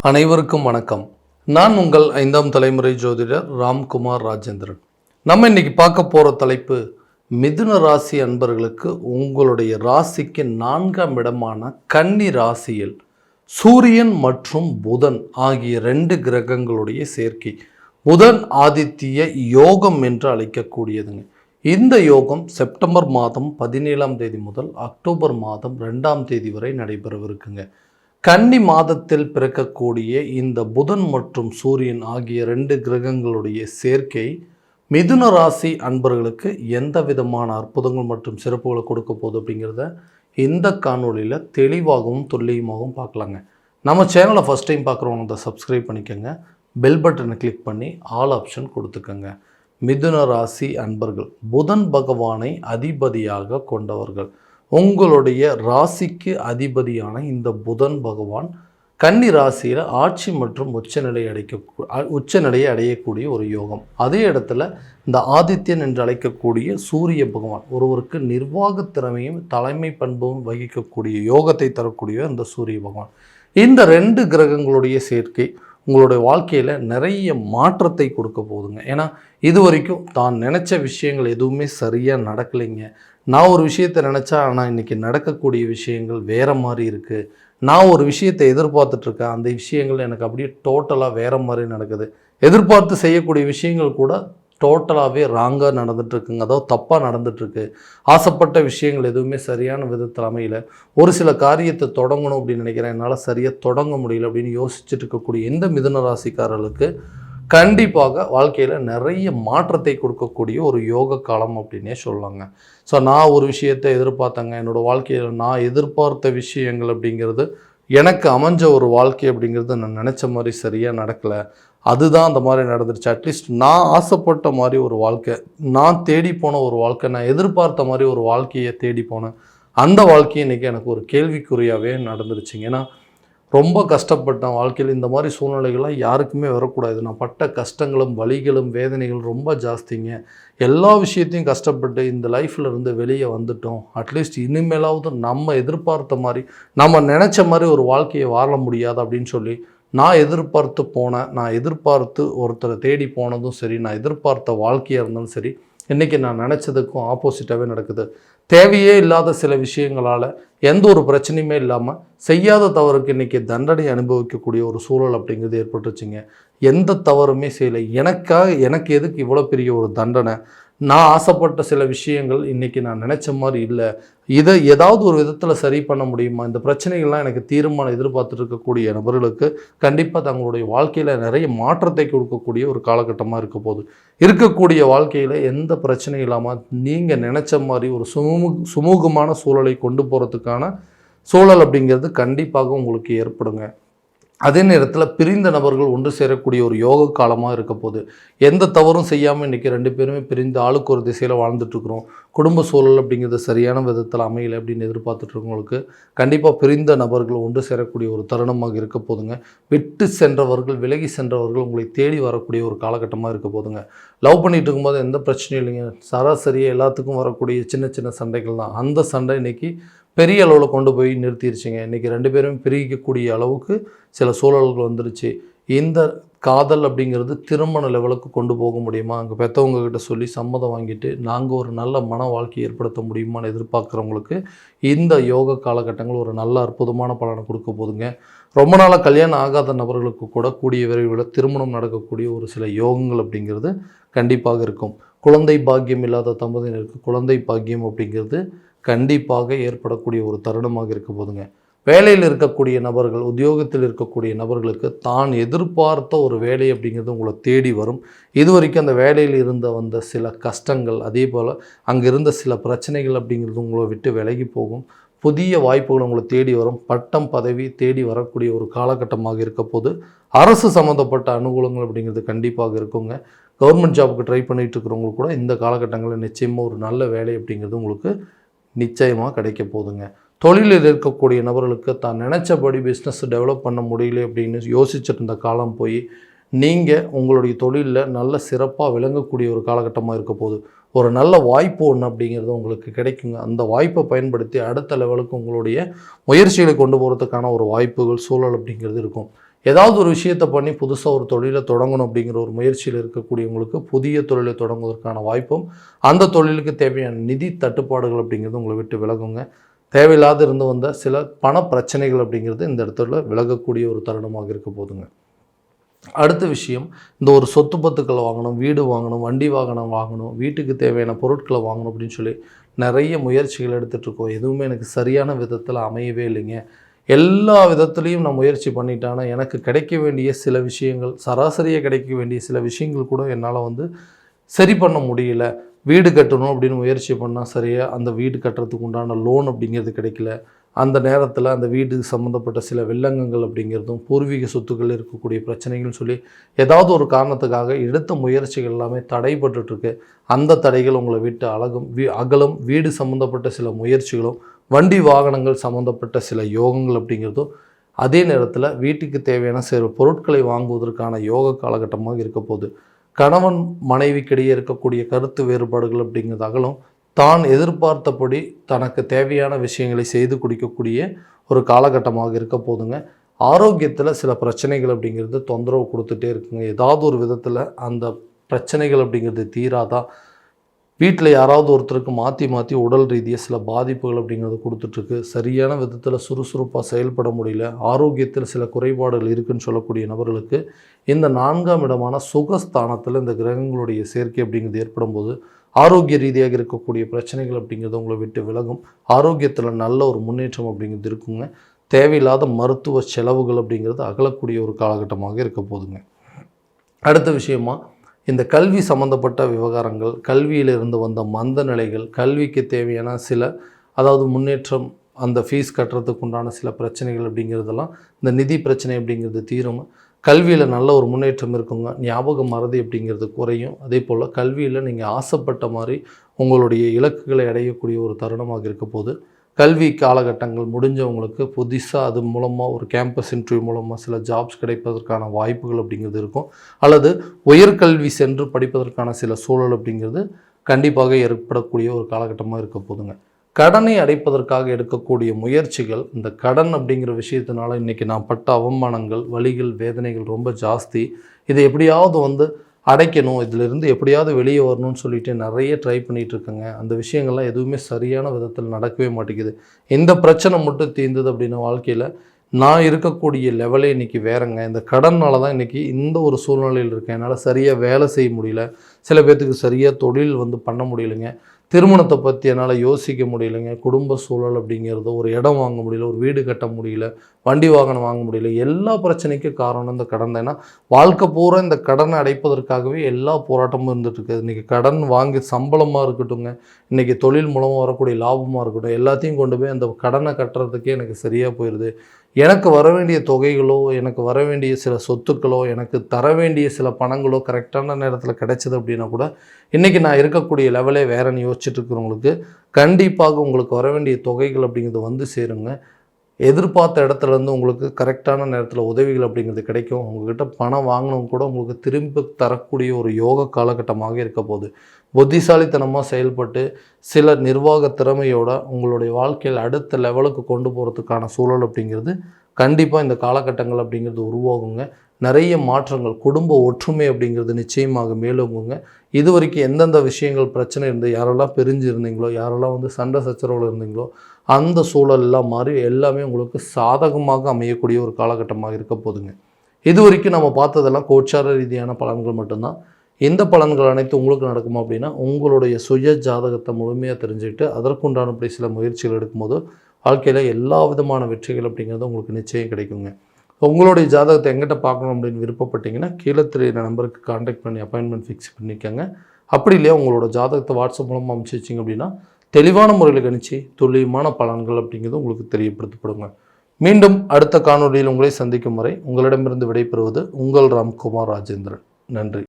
அனைவருக்கும் வணக்கம். நான் உங்கள் 5ஆம் தலைமுறை ஜோதிடர் ராம்குமார் ராஜேந்திரன். நம்ம இன்னைக்கு பார்க்க போகிற தலைப்பு, மிதுன ராசி அன்பர்களுக்கு உங்களுடைய ராசிக்கு 4ஆம் இடமான கன்னி ராசியில் சூரியன் மற்றும் புதன் ஆகிய 2 கிரகங்களுடைய சேர்க்கை. புதன் ஆதித்ய யோகம் என்று அழைக்கக்கூடியதுங்க. இந்த யோகம் செப்டம்பர் மாதம் 17ஆம் தேதி முதல் அக்டோபர் மாதம் 2ஆம் தேதி வரை நடைபெறவிருக்குங்க. கன்னி மாதத்தில் பிறக்கக்கூடிய இந்த புதன் மற்றும் சூரியன் ஆகிய 2 கிரகங்களுடைய சேர்க்கை மிதுன ராசி அன்பர்களுக்கு எந்த விதமான அற்புதங்கள் மற்றும் சிறப்புகளை கொடுக்க போகுது அப்படிங்கிறத இந்த காணொலியில் தெளிவாகவும் துல்லியமாகவும் பார்க்கலாங்க. நம்ம சேனலை ஃபஸ்ட் டைம் பார்க்குறவங்க அதை சப்ஸ்கிரைப் பண்ணிக்கோங்க. பெல் பட்டனை கிளிக் பண்ணி ஆல் ஆப்ஷன் கொடுத்துக்கோங்க. மிதுன ராசி அன்பர்கள் புதன் பகவானை அதிபதியாக கொண்டவர்கள். உங்களுடைய ராசிக்கு அதிபதியான இந்த புதன் பகவான் கன்னி ராசியில் ஆட்சி மற்றும் உச்சநிலையை அடையக்கூடிய ஒரு யோகம். அதே இடத்துல இந்த ஆதித்யன் என்று அழைக்கக்கூடிய சூரிய பகவான் ஒருவருக்கு நிர்வாக திறமையும் தலைமை பண்பும் வகிக்கக்கூடிய யோகத்தை தரக்கூடிய இந்த சூரிய பகவான். இந்த 2 கிரகங்களுடைய சேர்க்கை உங்களுடைய வாழ்க்கையில் நிறைய மாற்றத்தை கொடுக்க போகுதுங்க. ஏன்னா இது வரைக்கும் தான் நினச்ச விஷயங்கள் எதுவுமே சரியாக நடக்கலைங்க. நான் ஒரு விஷயத்தை நினச்சா ஆனால் இன்றைக்கி நடக்கக்கூடிய விஷயங்கள் வேறு மாதிரி இருக்குது. நான் ஒரு விஷயத்தை எதிர்பார்த்துட்ருக்கேன், அந்த விஷயங்கள் எனக்கு அப்படியே டோட்டலாக வேறு மாதிரி நடக்குது. எதிர்பார்த்து செய்யக்கூடிய விஷயங்கள் கூட டோட்டலாகவே ராங்காக நடந்துகிட்ருக்குங்க, அதாவது தப்பாக நடந்துகிட்ருக்கு. ஆசைப்பட்ட விஷயங்கள் எதுவுமே சரியான விதத்தில் அமையல. ஒரு சில காரியத்தை தொடங்கணும் அப்படின்னு நினைக்கிறேன், என்னால் சரியாக தொடங்க முடியல அப்படின்னு யோசிச்சுட்டு இருக்கக்கூடிய இந்த மிதுன ராசிக்காரர்களுக்கு கண்டிப்பாக வாழ்க்கையில் நிறைய மாற்றத்தை கொடுக்கக்கூடிய ஒரு யோக காலம் அப்படின்னே சொல்லலாங்க. ஸோ நான் ஒரு விஷயத்தை எதிர்பார்த்தேங்க, என்னோடய வாழ்க்கையில் நான் எதிர்பார்த்த விஷயங்கள் அப்படிங்கிறது எனக்கு அமைஞ்ச ஒரு வாழ்க்கை அப்படிங்கிறது நான் நினச்ச மாதிரி சரியாக நடக்கலை, அதுதான் அந்த மாதிரி நடந்துருச்சு. அட்லீஸ்ட் நான் ஆசைப்பட்ட மாதிரி ஒரு வாழ்க்கை, நான் தேடி போன ஒரு வாழ்க்கை, நான் எதிர்பார்த்த மாதிரி ஒரு வாழ்க்கையை தேடி போனேன், அந்த வாழ்க்கையை இன்றைக்கி எனக்கு ஒரு கேள்விக்குறியாகவே நடந்துருச்சுங்க. ஏன்னா ரொம்ப கஷ்டப்பட்டேன் வாழ்க்கையில். இந்த மாதிரி சூழ்நிலைகள்லாம் யாருக்குமே வரக்கூடாது. நான் பட்ட கஷ்டங்களும் வலிகளும் வேதனைகளும் ரொம்ப ஜாஸ்திங்க. எல்லா விஷயத்தையும் கஷ்டப்பட்டு இந்த லைஃப்பில் இருந்து வெளியே வந்துட்டோம். அட்லீஸ்ட் இனிமேலாவது நம்ம எதிர்பார்த்த மாதிரி நம்ம நினச்ச மாதிரி ஒரு வாழ்க்கையை வாழ முடியாது அப்படின்னு சொல்லி நான் எதிர்பார்த்து ஒருத்தரை தேடி போனதும் சரி, நான் எதிர்பார்த்த வாழ்க்கையாக இருந்தாலும் சரி, இன்றைக்கி நான் நினச்சதுக்கும் ஆப்போசிட்டாகவே நடக்குது. தேவையே இல்லாத சில விஷயங்களால் எந்த ஒரு பிரச்சனையுமே இல்லாமல் செய்யாத தவறுக்கு இன்றைக்கி தண்டனை அனுபவிக்கக்கூடிய ஒரு சூழல் அப்படிங்கிறது ஏற்பட்டுருச்சுங்க. எந்த தவறுமே செய்யலை, எனக்கு எதுக்கு இவ்வளோ பெரிய ஒரு தண்டனை? நான் ஆசைப்பட்ட சில விஷயங்கள் இன்றைக்கி நான் நினச்ச மாதிரி இல்லை, இதை ஏதாவது ஒரு விதத்தில் சரி பண்ண முடியுமா? இந்த பிரச்சனைகள்லாம் எனக்கு தீர்மானம் எதிர்பார்த்துட்டு இருக்கக்கூடிய நபர்களுக்கு கண்டிப்பாக தங்களுடைய வாழ்க்கையில் நிறைய மாற்றத்தை கொடுக்கக்கூடிய ஒரு காலகட்டமாக இருக்க போகுது. இருக்கக்கூடிய வாழ்க்கையில் எந்த பிரச்சனையும் இல்லாமல் நீங்கள் நினச்ச மாதிரி ஒரு சுமூகமான சூழலை கொண்டு போகிறதுக்கான சூழல் அப்படிங்கிறது கண்டிப்பாக உங்களுக்கு ஏற்படுங்க. அதே நேரத்தில் பிரிந்த நபர்கள் ஒன்று சேரக்கூடிய ஒரு யோக காலமாக இருக்க போகுது. எந்த தவறும் செய்யாமல் இன்றைக்கி 2 பேருமே பிரிந்து ஆளுக்கு ஒரு திசையில் வாழ்ந்துட்டுருக்குறோம். குடும்ப சூழல் அப்படிங்கிறது சரியான விதத்தில் அமையலை அப்படின்னு எதிர்பார்த்துட்ருக்கவங்களுக்கு கண்டிப்பாக பிரிந்த நபர்கள் ஒன்று சேரக்கூடிய ஒரு தருணமாக இருக்க போதுங்க. விட்டு சென்றவர்கள், விலகி சென்றவர்கள் உங்களை தேடி வரக்கூடிய ஒரு காலகட்டமாக இருக்க போதுங்க. லவ் பண்ணிகிட்டு இருக்கும்போது எந்த பிரச்சனையும் இல்லைங்க, சராசரியாக எல்லாத்துக்கும் வரக்கூடிய சின்ன சின்ன சண்டைகள் தான். அந்த சண்டை இன்றைக்கி பெரிய அளவில் கொண்டு போய் நிறுத்திடுச்சுங்க. இன்றைக்கி 2 பேரும் பிரிக்கக்கூடிய அளவுக்கு சில சூழல்கள் வந்துருச்சு. இந்த காதல் அப்படிங்கிறது திருமண லெவலுக்கு கொண்டு போக முடியுமா? அங்கே பெற்றவங்கக்கிட்ட சொல்லி சம்மதம் வாங்கிட்டு நாங்கள் ஒரு நல்ல மன வாழ்க்கையை ஏற்படுத்த முடியுமான்னு எதிர்பார்க்குறவங்களுக்கு இந்த யோக காலகட்டங்கள் ஒரு நல்ல அற்புதமான பலனை கொடுக்க போதுங்க. ரொம்ப நாளாக கல்யாணம் ஆகாத நபர்களுக்கு கூட கூடிய விரைவில் திருமணம் நடக்கக்கூடிய ஒரு சில யோகங்கள் அப்படிங்கிறது கண்டிப்பாக இருக்கும். குழந்தை பாக்கியம் இல்லாத தம்பதியினருக்கு குழந்தை பாக்கியம் அப்படிங்கிறது கண்டிப்பாக ஏற்படக்கூடிய ஒரு தருணமாக இருக்க போதுங்க. வேலையில் இருக்கக்கூடிய நபர்கள், உத்தியோகத்தில் இருக்கக்கூடிய நபர்களுக்கு தான் எதிர்பார்த்த ஒரு வேலை அப்படிங்கிறது உங்களை தேடி வரும். இதுவரைக்கும் அந்த வேலையில் வந்த சில கஷ்டங்கள், அதே போல் அங்கே இருந்த சில பிரச்சனைகள் அப்படிங்கிறது உங்களை விட்டு விலகி போகும். புதிய வாய்ப்புகள் உங்களை தேடி வரும். பட்டம் பதவி தேடி வரக்கூடிய ஒரு காலகட்டமாக இருக்க போது. அரசு சம்மந்தப்பட்ட அனுகூலங்கள் அப்படிங்கிறது கண்டிப்பாக இருக்குங்க. கவர்மெண்ட் ஜாபுக்கு ட்ரை பண்ணிகிட்டு இருக்கிறவங்களுக்கு கூட இந்த காலகட்டங்களில் நிச்சயமாக ஒரு நல்ல வேலை அப்படிங்கிறது உங்களுக்கு நிச்சயமாக கிடைக்க போதுங்க. தொழிலில் இருக்கக்கூடிய நபர்களுக்கு தான் நினச்சபடி பிஸ்னஸ் டெவலப் பண்ண முடியல அப்படின்னு யோசிச்சுட்டு இருந்த காலம் போய் நீங்கள் உங்களுடைய தொழிலில் நல்ல சிறப்பாக விளங்கக்கூடிய ஒரு காலகட்டமாக இருக்க போகுது. ஒரு நல்ல வாய்ப்பு ஒன்று அப்படிங்கிறது உங்களுக்கு கிடைக்குங்க. அந்த வாய்ப்பை பயன்படுத்தி அடுத்த லெவலுக்கு உங்களுடைய முயற்சிகளை கொண்டு போகிறதுக்கான ஒரு வாய்ப்புகள், சூழல் அப்படிங்கிறது இருக்கும். ஏதாவது ஒரு விஷயத்தை பண்ணி புதுசாக ஒரு தொழிலை தொடங்கணும் அப்படிங்கிற ஒரு முயற்சியில் இருக்கக்கூடியவங்களுக்கு புதிய தொழிலை தொடங்குவதற்கான வாய்ப்பும், அந்த தொழிலுக்கு தேவையான நிதி தட்டுப்பாடுகள் அப்படிங்கிறது உங்களை விட்டு விலகுங்க. தேவையில்லாத இருந்து வந்த சில பண பிரச்சனைகள் அப்படிங்கிறது இந்த இடத்துல விலகக்கூடிய ஒரு தருணமாக இருக்க போதுங்க. அடுத்த விஷயம், இந்த ஒரு சொத்து பத்துக்களை வாங்கணும், வீடு வாங்கணும், வண்டி வாகனம் வாங்கணும், வீட்டுக்கு தேவையான பொருட்களை வாங்கணும் அப்படின்னு சொல்லி நிறைய முயற்சிகள் எடுத்துகிட்ருக்கோம். எதுவுமே எனக்கு சரியான விதத்தில் அமையவே இல்லைங்க. எல்லா விதத்துலேயும் நான் முயற்சி பண்ணிட்டேன்னா எனக்கு கிடைக்க வேண்டிய சில விஷயங்கள், சராசரியாக கிடைக்க வேண்டிய சில விஷயங்கள் கூட என்னால் சரி பண்ண முடியல. வீடு கட்டணும் அப்படின்னு முயற்சி பண்ணால் சரியாக அந்த வீடு கட்டுறதுக்கு உண்டான லோன் அப்படிங்கிறது கிடைக்கல. அந்த நேரத்தில் அந்த வீடு சம்மந்தப்பட்ட சில வில்லங்கங்கள் அப்படிங்கிறதும், பூர்வீக சொத்துக்கள் இருக்கக்கூடிய பிரச்சனைகள் சொல்லி ஏதாவது ஒரு காரணத்துக்காக எடுத்த முயற்சிகள் எல்லாமே தடைபட்டுருக்கு. அந்த தடைகள் உங்களை விட்டு அகலும். வீடு சம்மந்தப்பட்ட சில முயற்சிகளும், வண்டி வாகனங்கள் சம்மந்தப்பட்ட சில யோகங்கள் அப்படிங்கிறதும், அதே நேரத்தில் வீட்டுக்கு தேவையான சில பொருட்களை வாங்குவதற்கான யோக காலகட்டமாக இருக்க போகுது. கணவன் மனைவிக்கிடையே இருக்கக்கூடிய கருத்து வேறுபாடுகள் அப்படிங்கிறது அகலும். தான் எதிர்பார்த்தபடி தனக்கு தேவையான விஷயங்களை செய்து கொடுக்கக்கூடிய ஒரு காலகட்டமாக இருக்க போதுங்க. ஆரோக்கியத்தில் சில பிரச்சனைகள் அப்படிங்கிறது தொந்தரவு கொடுத்துட்டே இருக்குங்க. ஏதாவது ஒரு விதத்தில் அந்த பிரச்சனைகள் அப்படிங்கிறது தீராதான். வீட்டில் யாராவது ஒருத்தருக்கு மாற்றி உடல் ரீதியாக சில பாதிப்புகள் அப்படிங்கிறது கொடுத்துட்ருக்கு. சரியான விதத்தில் சுறுசுறுப்பாக செயல்பட முடியல. ஆரோக்கியத்தில் சில குறைபாடுகள் இருக்குதுன்னு சொல்லக்கூடிய நபர்களுக்கு இந்த 4ஆம் இடமான சுகஸ்தானத்தில் இந்த கிரகங்களுடைய சேர்க்கை அப்படிங்கிறது ஏற்படும் போது ஆரோக்கிய ரீதியாக இருக்கக்கூடிய பிரச்சனைகள் அப்படிங்கிறது உங்களை விட்டு விலகும். ஆரோக்கியத்தில் நல்ல ஒரு முன்னேற்றம் அப்படிங்கிறது இருக்குங்க. தேவையில்லாத மருத்துவ செலவுகள் அப்படிங்கிறது அகலக்கூடிய ஒரு காலகட்டமாக இருக்க போதுங்க. அடுத்த விஷயமா, இந்த கல்வி சம்மந்தப்பட்ட விவகாரங்கள், கல்வியிலிருந்து வந்த மந்த நிலைகள், கல்விக்கு தேவையான சில முன்னேற்றம், அந்த ஃபீஸ் கட்டுறதுக்கு உண்டான சில பிரச்சனைகள் அப்படிங்கிறதெல்லாம், இந்த நிதி பிரச்சனை அப்படிங்கிறது தீரும். கல்வியில் நல்ல ஒரு முன்னேற்றம் இருக்குங்க. ஞாபக மறதி அப்படிங்கிறது குறையும். அதே போல் கல்வியில் நீங்கள் ஆசைப்பட்ட மாதிரி உங்களுடைய இலக்குகளை அடையக்கூடிய ஒரு தருணமாக இருக்க போது. கல்வி காலகட்டங்கள் முடிஞ்சவங்களுக்கு புதுசாக அது மூலமாக ஒரு கேம்பஸ் இன்டர்வியூ மூலமாக சில ஜாப்ஸ் கிடைப்பதற்கான வாய்ப்புகள் அப்படிங்கிறது இருக்கும். அல்லது உயர்கல்வி சென்று படிப்பதற்கான சில சூழல் அப்படிங்கிறது கண்டிப்பாக ஏற்படக்கூடிய ஒரு காலகட்டமாக இருக்க போதுங்க. கடனை அடைப்பதற்காக எடுக்கக்கூடிய முயற்சிகள், இந்த கடன் அப்படிங்கிற விஷயத்தினால இன்றைக்கி நான் பட்ட அவமானங்கள், வலிகள், வேதனைகள் ரொம்ப ஜாஸ்தி. இதை எப்படியாவது அடைக்கணும், இதிலிருந்து எப்படியாவது வெளியே வரணும்னு சொல்லிட்டு நிறைய ட்ரை பண்ணிகிட்ருக்கேங்க. அந்த விஷயங்கள்லாம் எதுவுமே சரியான விதத்தில் நடக்கவே மாட்டேங்குது. இந்த பிரச்சனை மட்டும் தீர்ந்தது அப்படின்னா வாழ்க்கையில் நான் இருக்கக்கூடிய லெவலே இன்றைக்கி வேறங்க. இந்த கடனால் தான் இன்றைக்கி இந்த ஒரு சூழ்நிலையில் இருக்கேன். என்னால் சரியாக வேலை செய்ய முடியல. சில பேர்த்துக்கு சரியாக தொழில் பண்ண முடியலைங்க. திருமணத்தை பற்றி என்னால் யோசிக்க முடியலைங்க. குடும்ப சூழல் அப்படிங்கிறது, ஒரு இடம் வாங்க முடியல, ஒரு வீடு கட்ட முடியல, வண்டி வாகனம் வாங்க முடியல. எல்லா பிரச்சனைக்கும் காரணம் இந்த கடன் தான். ஏன்னா வாழ்க்கை பூரா இந்த கடனை அடைப்பதற்காகவே எல்லா போராட்டமும் இருந்துகிட்ருக்கு. இன்றைக்கி கடன் வாங்கி சம்பளமாக இருக்கட்டுங்க, இன்றைக்கி தொழில் மூலமாக வரக்கூடிய லாபமாக இருக்கட்டும், எல்லாத்தையும் கொண்டு போய் அந்த கடனை கட்டுறதுக்கே எனக்கு சரியாக போயிடுது. எனக்கு வர வேண்டிய தொகைகளோ, எனக்கு வர வேண்டிய சில சொத்துக்களோ, எனக்கு தர வேண்டிய சில பணங்களோ கரெக்டான நேரத்தில் கிடைச்சது அப்படின்னா கூட இன்றைக்கி நான் இருக்கக்கூடிய லெவலே வேறன்னு யோசிச்சுட்டு இருக்கிறவங்களுக்கு கண்டிப்பாக உங்களுக்கு வர வேண்டிய தொகைகள் அப்படிங்கிறது சேருங்க. எதிர்பார்த்த இடத்துலேருந்து உங்களுக்கு கரெக்டான நேரத்தில் உதவிகள் அப்படிங்கிறது கிடைக்கும். உங்கள்கிட்ட பணம் வாங்கினவங்க கூட உங்களுக்கு திரும்ப தரக்கூடிய ஒரு யோக காலகட்டமாக இருக்க போகுது. புத்திசாலித்தனமாக செயல்பட்டு சில நிர்வாக திறமையோட உங்களுடைய வாழ்க்கையில் அடுத்த லெவலுக்கு கொண்டு போகிறதுக்கான சூழல் அப்படிங்கிறது கண்டிப்பாக இந்த காலகட்டங்கள் அப்படிங்கிறது உருவாகுங்க. நிறைய மாற்றங்கள், குடும்ப ஒற்றுமை அப்படிங்கிறது நிச்சயமாக மேலோங்குங்க. இது வரைக்கும் எந்தெந்த விஷயங்கள் பிரச்சனை இருந்து, யாரெல்லாம் பிரிஞ்சு இருந்தீங்களோ, யாரெல்லாம் சண்டை சச்சரவில் இருந்தீங்களோ, அந்த சூழல் எல்லாம் மாறி எல்லாமே உங்களுக்கு சாதகமாக அமையக்கூடிய ஒரு காலகட்டமாக இருக்க போதுங்க. இது வரைக்கும் நம்ம பார்த்ததெல்லாம் கோச்சார ரீதியான பலன்கள் மட்டும்தான். எந்த பலன்கள் அனைத்து உங்களுக்கு நடக்குமா அப்படின்னா, உங்களுடைய சுய ஜாதகத்தை முழுமையாக தெரிஞ்சுக்கிட்டு அதற்குண்டானபடி சில முயற்சிகள் எடுக்கும்போது வாழ்க்கையில் எல்லா விதமான வெற்றிகள் அப்படிங்கிறது உங்களுக்கு நிச்சயம் கிடைக்குங்க. உங்களுடைய ஜாதகத்தை எங்கிட்ட பார்க்கணும் அப்படின்னு விருப்பப்பட்டீங்கன்னா கீழே தெரியுற நம்பருக்கு கான்டாக்ட் பண்ணி அப்பாயின்மெண்ட் ஃபிக்ஸ் பண்ணிக்கோங்க. அப்படி இல்லையா உங்களோட ஜாதகத்தை வாட்ஸ்அப் மூலமாக அனுப்பிச்சி வச்சிங்க அப்படின்னா தெளிவான முறையில் கணிச்சு துல்லியமான பலன்கள் அப்படிங்கிறது உங்களுக்கு தெரியப்படுத்தப்படுங்க. மீண்டும் அடுத்த காணொலியில் உங்களை சந்திக்கும் வரை உங்களிடமிருந்து விடைபெறுவது உங்கள் ராம்குமார் ராஜேந்திரன். நன்றி.